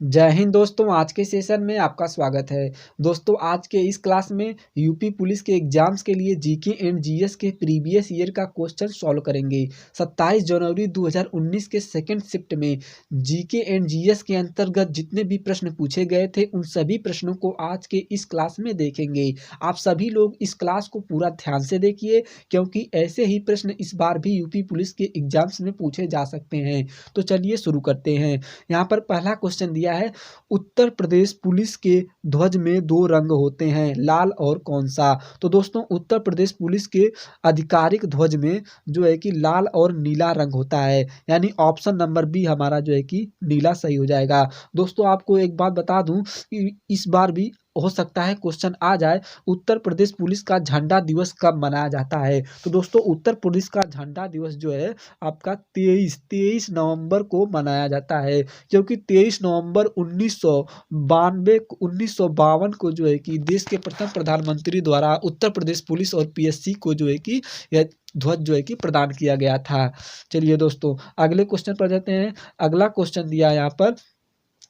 जय हिंद दोस्तों, आज के सेशन में आपका स्वागत है। दोस्तों आज के इस क्लास में यूपी पुलिस के एग्जाम्स के लिए जीके एंड जीएस के प्रीवियस ईयर का क्वेश्चन सॉल्व करेंगे। 27 जनवरी 2019 के सेकंड शिफ्ट में जीके एंड जीएस के अंतर्गत जितने भी प्रश्न पूछे गए थे उन सभी प्रश्नों को आज के इस क्लास में देखेंगे। आप सभी लोग इस क्लास को पूरा ध्यान से देखिए, क्योंकि ऐसे ही प्रश्न इस बार भी यूपी पुलिस के एग्जाम्स में पूछे जा सकते हैं। तो चलिए शुरू करते हैं। यहाँ पर पहला क्वेश्चन दिया है, उत्तर प्रदेश पुलिस के ध्वज में दो रंग होते हैं, लाल और कौन सा। तो दोस्तों उत्तर प्रदेश पुलिस के आधिकारिक ध्वज में जो है कि लाल और नीला रंग होता है, यानी ऑप्शन नंबर बी हमारा जो है कि नीला सही हो जाएगा। दोस्तों आपको एक बात बता दूं कि इस बार भी हो सकता है क्वेश्चन आ जाए, उत्तर प्रदेश पुलिस का झंडा दिवस कब मनाया जाता है। तो दोस्तों उत्तर प्रदेश का झंडा दिवस जो है आपका 23 नवंबर को मनाया जाता है, क्योंकि 23 नवंबर 1952 को जो है कि देश के प्रथम प्रधानमंत्री द्वारा उत्तर प्रदेश पुलिस और पीएससी को जो है कि यह ध्वज जो है कि प्रदान किया गया था। चलिए दोस्तों अगले क्वेश्चन पर जाते हैं। अगला क्वेश्चन दिया है यहाँ पर,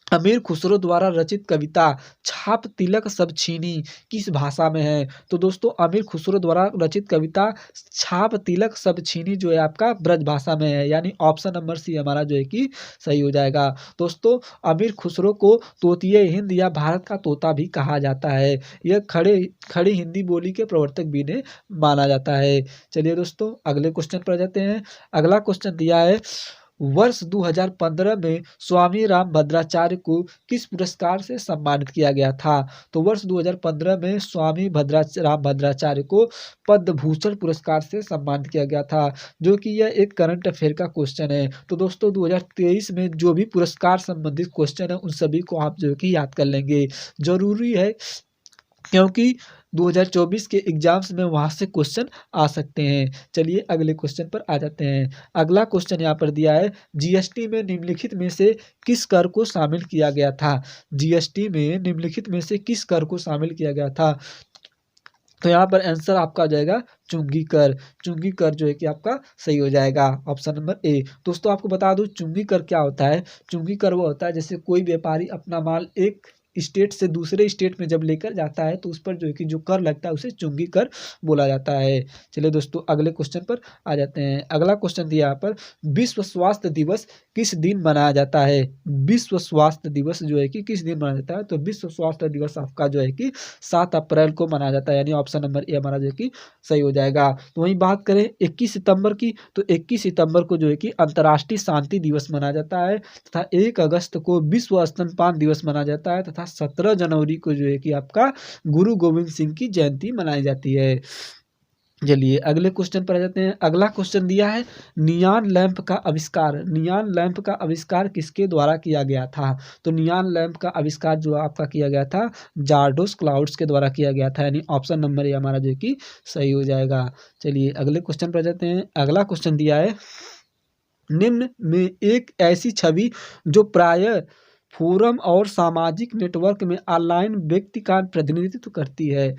अमीर खुसरो द्वारा रचित कविता छाप तिलक सब छीनी किस भाषा में है। तो दोस्तों अमीर खुसरो द्वारा रचित कविता छाप तिलक सब छीनी जो है आपका ब्रज भाषा में है, यानी ऑप्शन नंबर सी हमारा जो है कि सही हो जाएगा। दोस्तों अमीर खुसरो को तोतिए हिंद या भारत का तोता भी कहा जाता है। यह खड़ी हिंदी बोली के प्रवर्तक भी ने माना जाता है। चलिए दोस्तों अगले क्वेश्चन पर जाते हैं। अगला क्वेश्चन दिया है, वर्ष 2015 में स्वामी रामभद्राचार्य को किस पुरस्कार से सम्मानित किया गया था। तो वर्ष 2015 में स्वामी रामभद्राचार्य को पद्म भूषण पुरस्कार से सम्मानित किया गया था, जो कि यह एक करंट अफेयर का क्वेश्चन है। तो दोस्तों 2023 में जो भी पुरस्कार संबंधित क्वेश्चन है उन सभी को आप जो कि याद कर लेंगे, जरूरी है, क्योंकि 2024 के एग्जाम्स में वहां से क्वेश्चन आ सकते हैं। चलिए अगले क्वेश्चन पर आ जाते हैं। अगला क्वेश्चन यहाँ पर दिया है, जीएसटी में निम्नलिखित में से किस कर को शामिल किया गया था। जीएसटी में निम्नलिखित में से किस कर को शामिल किया गया था। तो यहाँ पर आंसर आपका आ जाएगा चुंगी कर। चुंगी कर जो है कि आपका सही हो जाएगा, ऑप्शन नंबर ए। दोस्तों आपको बता दूं चुंगी कर क्या होता है। चुंगी कर वो होता है जैसे कोई व्यापारी अपना माल एक स्टेट से दूसरे स्टेट में जब लेकर जाता है तो उस पर जो है कि जो कर लगता है उसे चुंगी कर बोला जाता है। चलिए दोस्तों अगले क्वेश्चन पर आ जाते हैं। अगला क्वेश्चन दिया यहाँ पर, विश्व स्वास्थ्य दिवस किस दिन मनाया जाता है। विश्व स्वास्थ्य दिवस जो है कि किस दिन मनाया जाता है। तो विश्व स्वास्थ्य दिवस आपका जो है कि 7 अप्रैल को मनाया जाता है, यानी ऑप्शन नंबर ए हमारा जो है कि सही हो जाएगा। तो वहीं बात करें 21 सितंबर की, तो 21 सितंबर को जो है कि अंतर्राष्ट्रीय शांति दिवस मनाया जाता है, तथा 1 अगस्त को विश्व स्तनपान दिवस मनाया जाता है, तथा 17 जनवरी को जो है कि आपका गुरु गोविंद सिंह की जयंती मनाई जाती है। चलिए अगले क्वेश्चन पर आ जाते हैं। अगला क्वेश्चन दिया है, नियॉन लैंप का आविष्कार। नियॉन लैंप का आविष्कार किसके द्वारा किया गया था। तो नियॉन लैंप का आविष्कार जो आपका किया गया था जार्डोस क्लाउड्स के द्वारा किया गया था, यानी ऑप्शन नंबर ए हमारा जो कि सही हो जाएगा। चलिए अगले क्वेश्चन पर आ जाते हैं। अगला क्वेश्चन दिया है, निम्न में एक ऐसी छवि जो प्रायः फोरम और सामाजिक नेटवर्क में ऑनलाइन व्यक्ति का प्रतिनिधित्व करती है।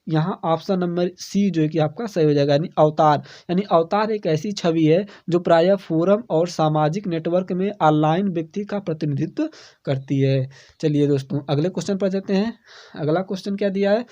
यहाँ ऑप्शन नंबर सी जो है कि आपका सही हो जाएगा, यानी अवतार। यानी अवतार एक ऐसी छवि है जो प्रायः फोरम और सामाजिक नेटवर्क में ऑनलाइन व्यक्ति का प्रतिनिधित्व करती है। चलिए दोस्तों अगले क्वेश्चन पर जाते हैं। अगला क्वेश्चन क्या दिया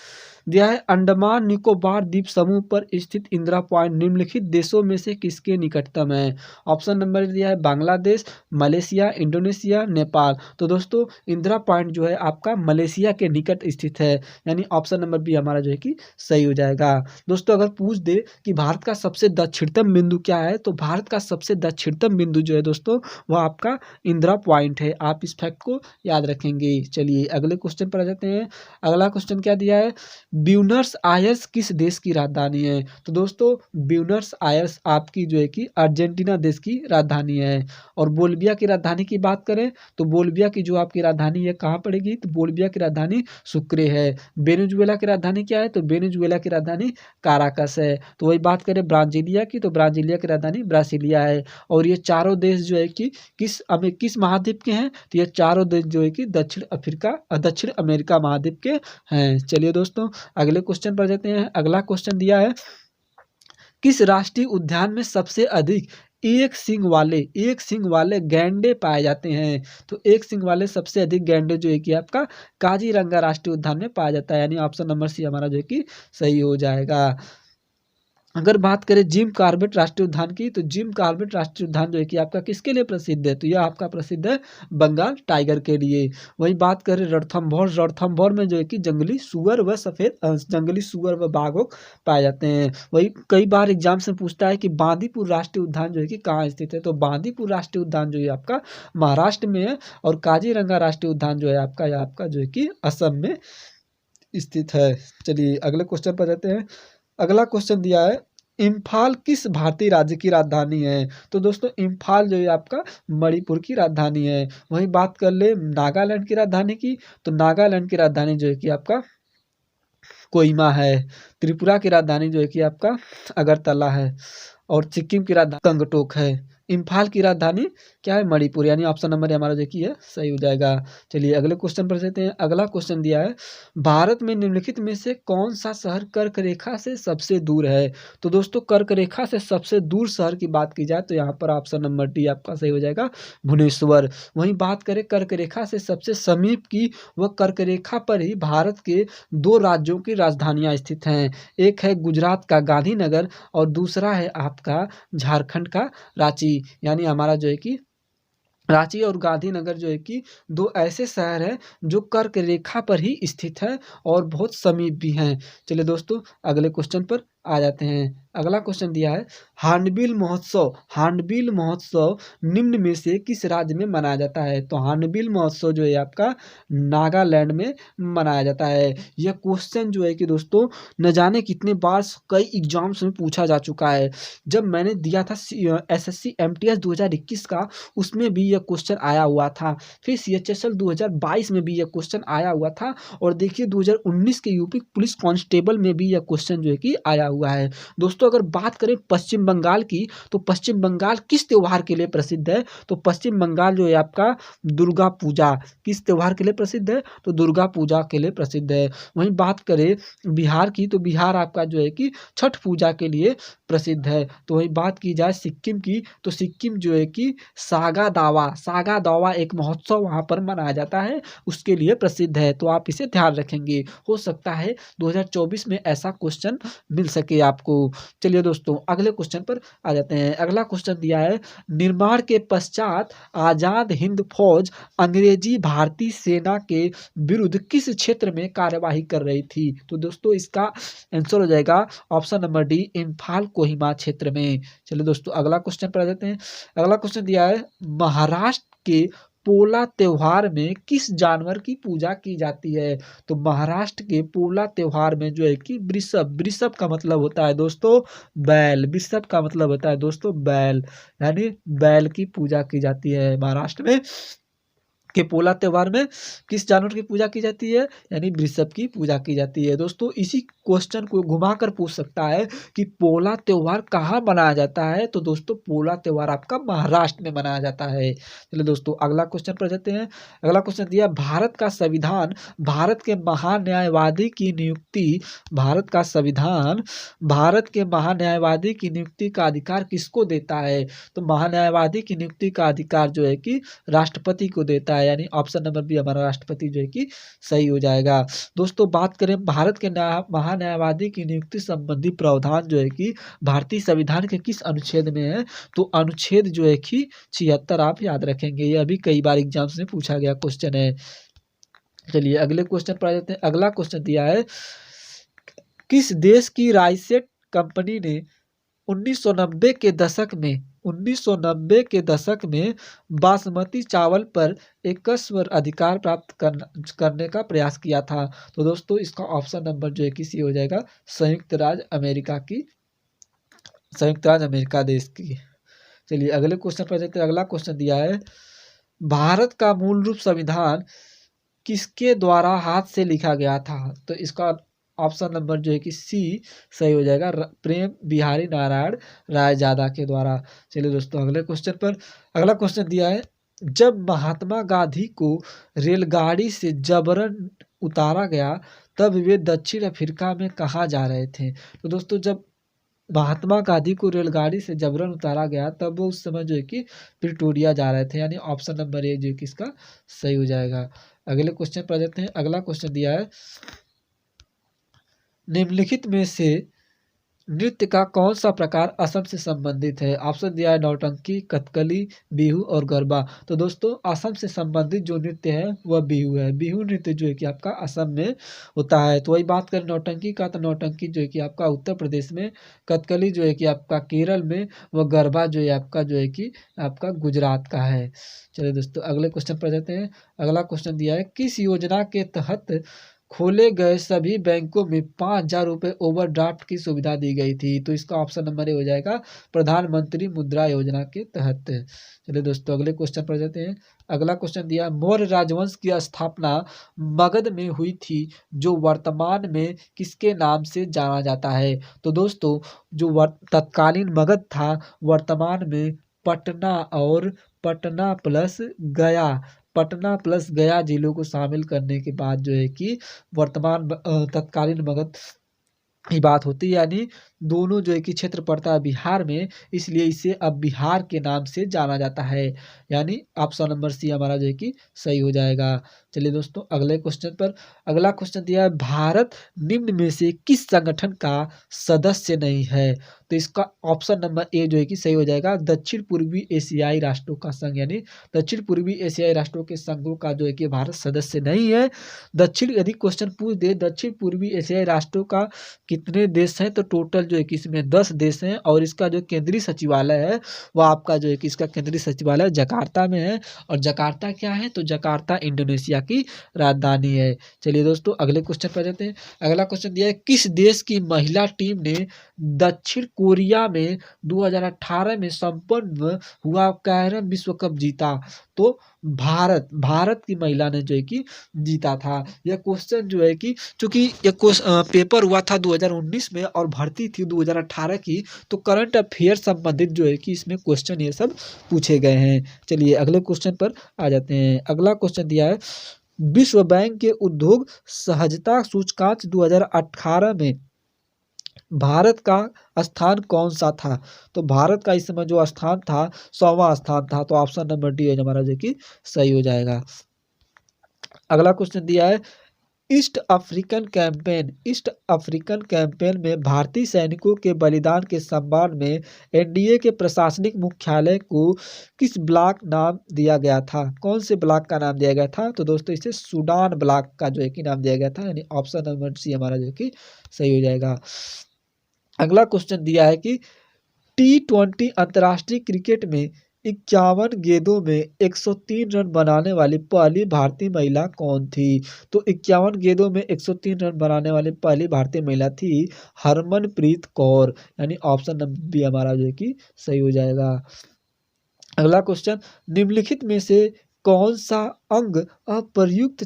है, अंडमान निकोबार द्वीप समूह पर स्थित इंदिरा पॉइंट निम्नलिखित देशों में से किसके निकटतम है। ऑप्शन नंबर दिया है बांग्लादेश, मलेशिया, इंडोनेशिया, नेपाल। तो दोस्तों इंदिरा पॉइंट जो है आपका मलेशिया के निकट स्थित है, यानी ऑप्शन नंबर बी हमारा जो है कि सही हो जाएगा। दोस्तों अगर पूछ दे कि भारत का सबसे दक्षिणतम बिंदु क्या है, तो भारत का सबसे दक्षिणतम बिंदु जो है दोस्तों वह आपका इंदिरा पॉइंट है। आप इस फैक्ट को याद रखेंगे। चलिए अगले क्वेश्चन पर आ जाते हैं। अगला क्वेश्चन क्या दिया है, ब्यूनस आयर्स किस देश की राजधानी है। तो दोस्तों ब्यूनस आयर्स आपकी जो है कि अर्जेंटीना देश की राजधानी है। और बोल्विया की राजधानी की बात करें तो बोल्विया की जो आपकी राजधानी है कहाँ पड़ेगी, तो बोल्विया की राजधानी सुक्रे है। वेनेजुएला की राजधानी क्या है, तो वेनेजुएला की राजधानी काराकस है। तो वही बात करें ब्राजीलिया की, तो ब्राजीलिया की राजधानी ब्रासीलिया है। और ये चारों देश जो है कि किस महाद्वीप के हैं, तो ये चारों देश जो है कि दक्षिण अमेरिका महाद्वीप के हैं। चलिए दोस्तों अगले क्वेश्चन पर जाते हैं। अगला क्वेश्चन दिया है, किस राष्ट्रीय उद्यान में सबसे अधिक एक सींग वाले गैंडे पाए जाते हैं। तो एक सींग वाले सबसे अधिक गैंडे जो है कि आपका काजीरंगा राष्ट्रीय उद्यान में पाया जाता है, यानी ऑप्शन नंबर सी हमारा जो है कि सही हो जाएगा। अगर बात करें जिम कॉर्बेट राष्ट्रीय उद्यान की, तो जिम कॉर्बेट राष्ट्रीय उद्यान जो है कि आपका किसके लिए प्रसिद्ध है, तो यह आपका प्रसिद्ध है बंगाल टाइगर के लिए। वही बात करें रणथंभौर में जो है कि जंगली सुअर व जंगली सुअर व बाघ पाए जाते हैं। वही कई बार एग्जाम से पूछता है कि बांदीपुर राष्ट्रीय उद्यान जो है कि कहाँ स्थित है, तो बांदीपुर राष्ट्रीय उद्यान जो है आपका महाराष्ट्र में है, और काजीरंगा राष्ट्रीय उद्यान जो है आपका जो है कि असम में स्थित है। चलिए अगले क्वेश्चन पर जाते हैं। अगला क्वेश्चन दिया है, इम्फाल किस भारतीय राज्य की राजधानी है, तो दोस्तों इम्फाल जो है आपका मणिपुर की राजधानी है। वहीं बात कर ले नागालैंड की राजधानी की, तो नागालैंड की राजधानी जो है कि आपका कोहिमा है। त्रिपुरा की राजधानी जो है कि आपका अगरतला है, और सिक्किम की राजधानी गंगटोक है। इम्फाल की राजधानी क्या है, मणिपुर, यानी ऑप्शन नंबर हमारा जो कि है सही हो जाएगा। चलिए अगले क्वेश्चन पर चलते हैं। अगला क्वेश्चन दिया है, भारत में निम्नलिखित में से कौन सा शहर कर्क रेखा से सबसे दूर है, तो दोस्तों कर्क रेखा से सबसे दूर शहर की बात की जाए तो यहाँ पर ऑप्शन नंबर डी आपका सही हो जाएगा, भुवनेश्वर। वहीं बात करें कर्क रेखा से सबसे समीप की, वह कर्क रेखा पर ही भारत के दो राज्यों की राजधानियां स्थित हैं। एक है गुजरात का गांधीनगर, और दूसरा है आपका झारखंड का रांची, यानी हमारा जो है कि रांची और गांधीनगर जो है कि दो ऐसे शहर हैं जो कर्क रेखा पर ही स्थित हैं और बहुत समीप भी हैं। चलिए दोस्तों अगले क्वेश्चन पर आ जाते हैं। अगला क्वेश्चन दिया है, हार्नबिल महोत्सव निम्न में से किस राज्य में मनाया जाता है, तो हार्नबिल महोत्सव जो है आपका नागालैंड में मनाया जाता है। यह क्वेश्चन जो है कि दोस्तों न जाने कितने बार कई एग्जाम्स में पूछा जा चुका है। जब मैंने दिया था SSC MTS 2021 का, उसमें भी यह क्वेश्चन आया हुआ था। फिर CHSL 2022 में भी यह क्वेश्चन आया हुआ था, और देखिए 2019 के यूपी पुलिस कांस्टेबल में भी यह क्वेश्चन जो है कि आया हुआ है। दोस्तों अगर बात करें पश्चिम बंगाल की, तो पश्चिम बंगाल किस त्योहार के लिए प्रसिद्ध है, तो पश्चिम बंगाल जो है आपका दुर्गा पूजा, किस त्योहार के लिए प्रसिद्ध है, तो दुर्गा पूजा के लिए प्रसिद्ध है। वहीं बात करें बिहार की, तो बिहार आपका जो है कि छठ पूजा के लिए प्रसिद्ध है। तो वहीं बात की जाए सिक्किम की, तो सिक्किम जो है कि सागा दावा एक महोत्सव वहाँ पर मनाया जाता है, उसके लिए प्रसिद्ध है। तो आप इसे ध्यान रखेंगे, हो सकता है 2024 में ऐसा क्वेश्चन मिल सके आपको। चलिए दोस्तों अगले क्वेश्चन पर आ जाते हैं। अगला क्वेश्चन दिया है, निर्माण के पश्चात आजाद हिंद फौज अंग्रेजी भारतीय सेना के विरुद्ध किस क्षेत्र में कार्यवाही कर रही थी, तो दोस्तों इसका आंसर हो जाएगा option number D, Imphal Kohima क्षेत्र में। चलिए दोस्तों अगला क्वेश्चन पर आ जाते हैं। अगला क्वेश्चन दिया है, महाराष्ट्र के पोला त्योहार में किस जानवर की पूजा की जाती है, तो महाराष्ट्र के पोला त्योहार में जो है कि वृषभ का मतलब होता है दोस्तों बैल, वृषभ का मतलब होता है दोस्तों बैल, यानी बैल की पूजा की जाती है महाराष्ट्र में। के पोला त्योहार में किस जानवर की पूजा की जाती है, यानी वृषभ की पूजा की जाती है। दोस्तों इसी क्वेश्चन को घुमाकर पूछ सकता है कि पोला त्योहार कहाँ मनाया जाता है, तो दोस्तों पोला त्योहार आपका महाराष्ट्र में मनाया जाता है। चलिए दोस्तों अगला क्वेश्चन पर जाते हैं। अगला क्वेश्चन दिया, भारत का संविधान भारत के महान्यायवादी की नियुक्ति का अधिकार किसको देता है, तो महान्यायवादी की नियुक्ति का अधिकार जो है कि राष्ट्रपति को देता है, यानी ऑप्शन नंबर बी हमारा राष्ट्रपति जो है कि सही हो जाएगा। दोस्तों बात करें भारत के महान्यायवादी की नियुक्ति संबंधी प्रावधान जो है कि भारतीय संविधान के किस अनुच्छेद में है, तो अनुच्छेद जो है कि 76 आप याद रखेंगे, यह भी कई बार एग्जाम्स में पूछा गया क्वेश्चन है। चलिए अगले क्वेश्चन पर आ जाते हैं। अगला क्वेश्चन दिया है, किस देश की राइसेट कंपनी ने 1990 के दशक में बासमती चावल पर एकस्वर अधिकार प्राप्त करने का प्रयास किया था, तो दोस्तों इसका ऑप्शन नंबर जो है कि सी हो जाएगा, संयुक्त राज्य अमेरिका देश की। चलिए अगले क्वेश्चन पर जाते हैं। अगला क्वेश्चन दिया है, भारत का मूल रूप संविधान किसके द्वारा हाथ से लिखा गया था, तो इसका ऑप्शन नंबर जो है कि सी सही हो जाएगा, प्रेम बिहारी नारायण रायजादा के द्वारा। चलिए दोस्तों अगले क्वेश्चन पर। अगला क्वेश्चन दिया है, जब महात्मा गांधी को रेलगाड़ी से जबरन उतारा गया तब वे दक्षिण अफ्रीका में कहाँ जा रहे थे, तो दोस्तों जब महात्मा गांधी को रेलगाड़ी से जबरन उतारा गया, तब वो उस समय जो है कि प्रिटोरिया जा रहे थे, यानी ऑप्शन नंबर ए जो है कि इसका सही हो जाएगा। अगले क्वेश्चन पर जाते हैं। अगला क्वेश्चन दिया है, निम्नलिखित में से नृत्य का कौन सा प्रकार असम से संबंधित है? ऑप्शन दिया है नौटंकी, कथकली, बिहू और गरबा। तो दोस्तों असम से संबंधित जो नृत्य है वह बिहू है। बिहू नृत्य जो है कि आपका असम में होता है। तो वही बात करें नौटंकी का, तो नौटंकी जो है कि आपका उत्तर प्रदेश में, कथकली जो है कि आपका केरल में, व गरबा जो है आपका जो है कि आपका गुजरात का है। चलिए दोस्तों अगले क्वेश्चन पर जाते हैं। अगला क्वेश्चन दिया है, किस योजना के तहत खोले गए सभी बैंकों में 5,000 रुपये ओवरड्राफ्ट की सुविधा दी गई थी? तो इसका ऑप्शन नंबर ए हो जाएगा प्रधानमंत्री मुद्रा योजना के तहत। चलिए दोस्तों अगले क्वेश्चन पर जाते हैं। अगला क्वेश्चन दिया, मौर्य राजवंश की स्थापना मगध में हुई थी, जो वर्तमान में किसके नाम से जाना जाता है? तो दोस्तों जो तत्कालीन मगध था, वर्तमान में पटना और पटना प्लस गया जिलों को शामिल करने के बाद जो है कि वर्तमान तत्कालीन मगध की बात होती है, यानी दोनों जो है कि क्षेत्र पड़ता है बिहार में, इसलिए इसे अब बिहार के नाम से जाना जाता है, यानी ऑप्शन नंबर सी हमारा जो है कि सही हो जाएगा। चलिए दोस्तों अगले क्वेश्चन पर। अगला क्वेश्चन दिया है, भारत निम्न में से किस संगठन का सदस्य नहीं है? तो इसका ऑप्शन नंबर ए जो है कि सही हो जाएगा दक्षिण पूर्वी एशियाई राष्ट्रों का संघ, यानी दक्षिण पूर्वी एशियाई राष्ट्रों के संघों का जो है कि भारत सदस्य नहीं है। यदि क्वेश्चन पूछ दे दक्षिण पूर्वी एशियाई राष्ट्रों का कितने देश हैं, तो टोटल जो है कि इसमें 10 देश हैं, और इसका जो केंद्रीय सचिवालय है वह आपका जो है कि इसका केंद्रीय सचिवालय जकार्ता में है। और जकार्ता क्या है? तो जकार्ता इंडोनेशिया की राजधानी है। चलिए दोस्तों अगले क्वेश्चन पर जाते हैं। अगला क्वेश्चन दिया है, किस देश की महिला टीम ने दक्षिण कोरिया में 2018 में संपन्न हुआ कैरम विश्व कप जीता? तो भारत की महिला ने जो है कि जीता था। यह क्वेश्चन जो है कि चूंकि यह पेपर हुआ था 2019 में और भर्ती थी 2018 की, तो करंट अफेयर संबंधित जो है कि इसमें क्वेश्चन ये सब पूछे गए हैं। चलिए अगले क्वेश्चन पर आ जाते हैं। अगला क्वेश्चन दिया है, विश्व बैंक के उद्योग सहजता सूचकांक 2018 में भारत का स्थान कौन सा था? तो भारत का इस समय जो स्थान था 100वां स्थान था। तो ऑप्शन नंबर डी है हमारा जो कि सही हो जाएगा। अगला क्वेश्चन दिया है, ईस्ट अफ्रीकन कैंपेन में भारतीय सैनिकों के बलिदान के सम्मान में एनडीए के प्रशासनिक मुख्यालय को किस ब्लॉक नाम दिया गया था? कौन से ब्लॉक का नाम दिया गया था? तो दोस्तों इसे सूडान ब्लॉक का जो है कि नाम दिया गया था, यानी ऑप्शन नंबर सी हमारा जो कि सही हो जाएगा। अगला क्वेश्चन दिया है कि T20 अंतर्राष्ट्रीय क्रिकेट में 51 गेंदों में 103 रन बनाने वाली पहली भारतीय महिला कौन थी? तो 51 गेंदों में 103 रन बनाने वाली पहली भारतीय महिला थी हरमनप्रीत कौर, यानी ऑप्शन नंबर बी हमारा जो है कि सही हो जाएगा। अगला क्वेश्चन, निम्नलिखित में से कौन सा अंग अप्रयुक्त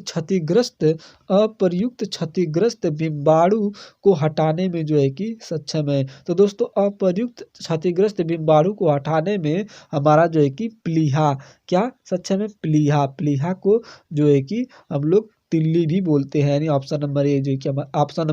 क्षतिग्रस्त बिम्बाणु को हटाने में जो है कि सक्षम है? तो दोस्तों अप्रयुक्त क्षतिग्रस्त बिम्बाणु को हटाने में हमारा जो है कि प्लीहा क्या सक्षम है? प्लीहा को जो है कि हम लोग तिल्ली भी बोलते हैं, यानी ऑप्शन नंबर ए जो है कि ऑप्शन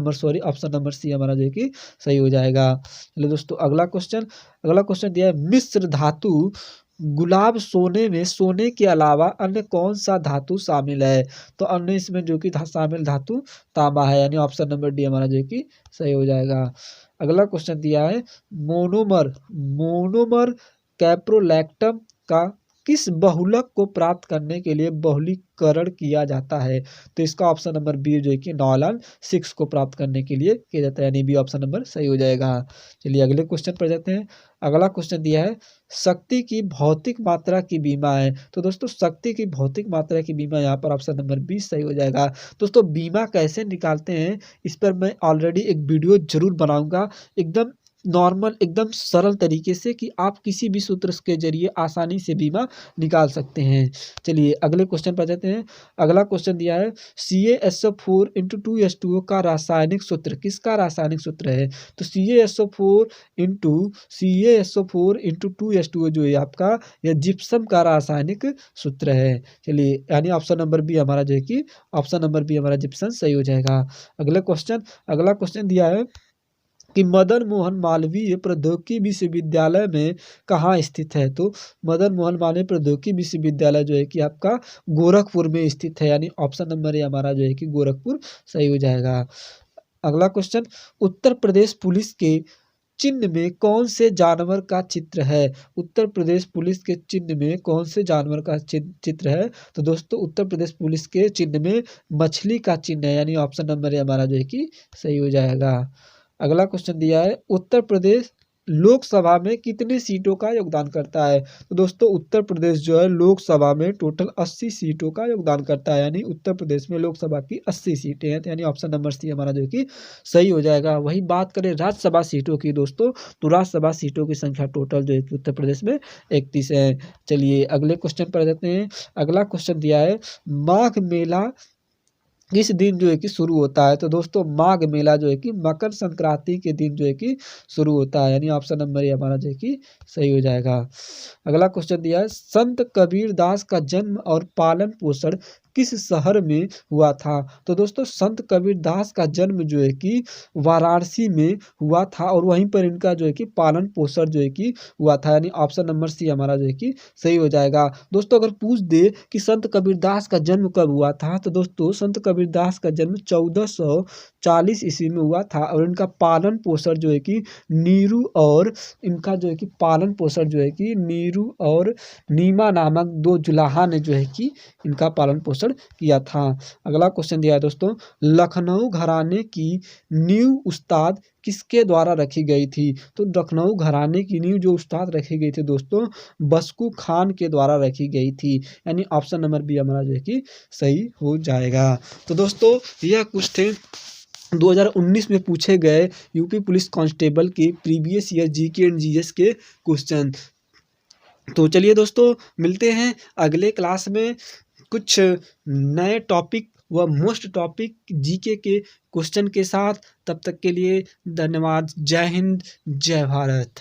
नंबर सी हमारा जो है कि सही हो जाएगा। चलिए दोस्तों अगला क्वेश्चन दिया है, मिश्र धातु गुलाब सोने में सोने के अलावा अन्य कौन सा धातु शामिल है? तो अन्य इसमें जो कि शामिल धातु तांबा है, यानी ऑप्शन नंबर डी हमारा जो कि सही हो जाएगा। अगला क्वेश्चन दिया है, मोनोमर कैप्रोलैक्टम का किस बहुलक को प्राप्त करने के लिए बहुलीकरण किया जाता है? तो इसका ऑप्शन नंबर बी जो है कि नॉलन 6 को प्राप्त करने के लिए किया जाता है, यानी बी ऑप्शन नंबर सही हो जाएगा। चलिए अगले क्वेश्चन पर जाते हैं। अगला क्वेश्चन दिया है, शक्ति की भौतिक मात्रा की बीमा है। तो दोस्तों शक्ति की भौतिक मात्रा की बीमा यहाँ पर ऑप्शन नंबर 20 सही हो जाएगा। दोस्तों बीमा कैसे निकालते हैं इस पर मैं ऑलरेडी एक वीडियो जरूर बनाऊंगा, एकदम नॉर्मल एकदम सरल तरीके से, कि आप किसी भी सूत्र के जरिए आसानी से बीमा निकाल सकते हैं। चलिए अगले क्वेश्चन पर जाते हैं। अगला क्वेश्चन दिया है, CaSO4 × 2H2O का रासायनिक सूत्र किसका रासायनिक सूत्र है? तो CaSO4 × 2H2O जो है आपका यह जिप्सम का रासायनिक सूत्र है। चलिए यानी ऑप्शन नंबर बी हमारा जो है कि ऑप्शन नंबर बी हमारा जिप्सम सही हो जाएगा। अगला क्वेश्चन दिया है, कि मदन मोहन मालवीय प्रौद्योगिकी विश्वविद्यालय में कहाँ स्थित है। तो मदन मोहन मालवीय प्रौद्योगिकी विश्वविद्यालय जो है कि आपका गोरखपुर में स्थित है, यानी ऑप्शन नंबर ए हमारा जो है कि गोरखपुर सही हो जाएगा। अगला क्वेश्चन, उत्तर प्रदेश पुलिस के चिन्ह में कौन से जानवर का चित्र है। उत्तर प्रदेश पुलिस के चिन्ह में कौन से जानवर का चित्र है। तो दोस्तों उत्तर प्रदेश पुलिस के चिन्ह में मछली का चिन्ह है, यानी ऑप्शन नंबर ए हमारा जो है कि सही हो जाएगा। अगला क्वेश्चन दिया है, उत्तर प्रदेश लोकसभा में कितनी सीटों का योगदान करता है। तो दोस्तों उत्तर प्रदेश जो है लोकसभा में टोटल 80 सीटों का योगदान करता है, यानी उत्तर प्रदेश में लोकसभा की 80 सीटें हैं, यानी ऑप्शन नंबर सी हमारा जो कि सही हो जाएगा। वही बात करें राज्यसभा सीटों की दोस्तों, तो राज्यसभा सीटों की संख्या टोटल जो है कि उत्तर प्रदेश में 31 है। चलिए अगले क्वेश्चन पर जाते हैं। अगला क्वेश्चन दिया है, माघ मेला किस दिन जो है कि शुरू होता है। तो दोस्तों माघ मेला जो है कि मकर संक्रांति के दिन जो है कि शुरू होता है, यानी ऑप्शन नंबर ए हमारा जो है कि सही हो जाएगा। अगला क्वेश्चन दिया है, संत कबीर दास का जन्म और पालन पोषण किस शहर में हुआ था। तो दोस्तों संत कबीर दास का जन्म जो है कि वाराणसी में हुआ था, और वहीं पर इनका जो है कि पालन पोषण जो है कि हुआ था, यानी ऑप्शन नंबर सी हमारा जो है कि सही हो जाएगा। दोस्तों अगर पूछ दे कि संत कबीर दास का जन्म कब हुआ था, तो दोस्तों संत कबीर दास का जन्म 1440 ईस्वी में हुआ था, और इनका पालन पोषण जो है कि नीरू और इनका जो है कि पालन पोषण जो है कि नीरू और नीमा नामक दो जुलाहा ने जो है कि इनका पालन पोषण किया था। अगला क्वेश्चन दिया है दोस्तों, लखनऊ घराने की नींव उस्ताद किसके द्वारा रखी गई थी। तो लखनऊ घराने की नींव जो उस्ताद रखी गई थी दोस्तों बसकू खान के द्वारा रखी गई थी, यानी ऑप्शन नंबर बी हमारा जो है कि सही हो जाएगा। तो दोस्तों यह कुछ थे 2019 में पूछे गए यूपी पुलिस कांस्टेबल के previous year GK and GS के क्वेश्चन। तो चलिए दोस्तों मिलते हैं अगले क्लास में कुछ नए टॉपिक व मोस्ट टॉपिक जीके के क्वेश्चन के साथ। तब तक के लिए धन्यवाद। जय हिंद, जय भारत।